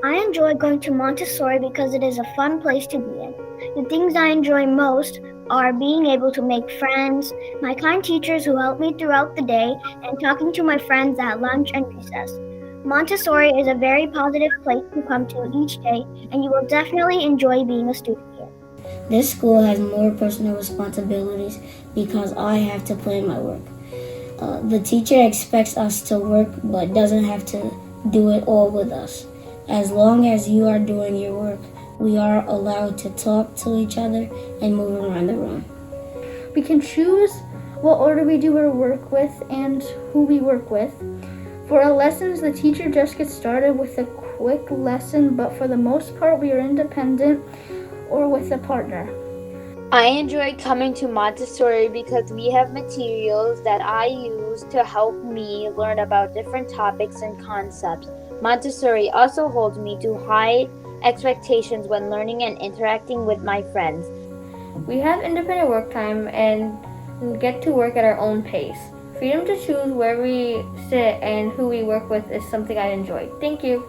I enjoy going to Montessori because it is a fun place to be in. The things I enjoy most are being able to make friends, my kind teachers who help me throughout the day, and talking to my friends at lunch and recess. Montessori is a very positive place to come to each day, and you will definitely enjoy being a student here. This school has more personal responsibilities because I have to plan my work. The teacher expects us to work but doesn't have to do it all with us. As long as you are doing your work, we are allowed to talk to each other and move around the room. We can choose what order we do our work with and who we work with. For our lessons, the teacher just gets started with a quick lesson, but for the most part, we are independent or with a partner. I enjoy coming to Montessori because we have materials that I use to help me learn about different topics and concepts. Montessori also holds me to high expectations when learning and interacting with my friends. We have independent work time and get to work at our own pace. Freedom to choose where we sit and who we work with is something I enjoy. Thank you.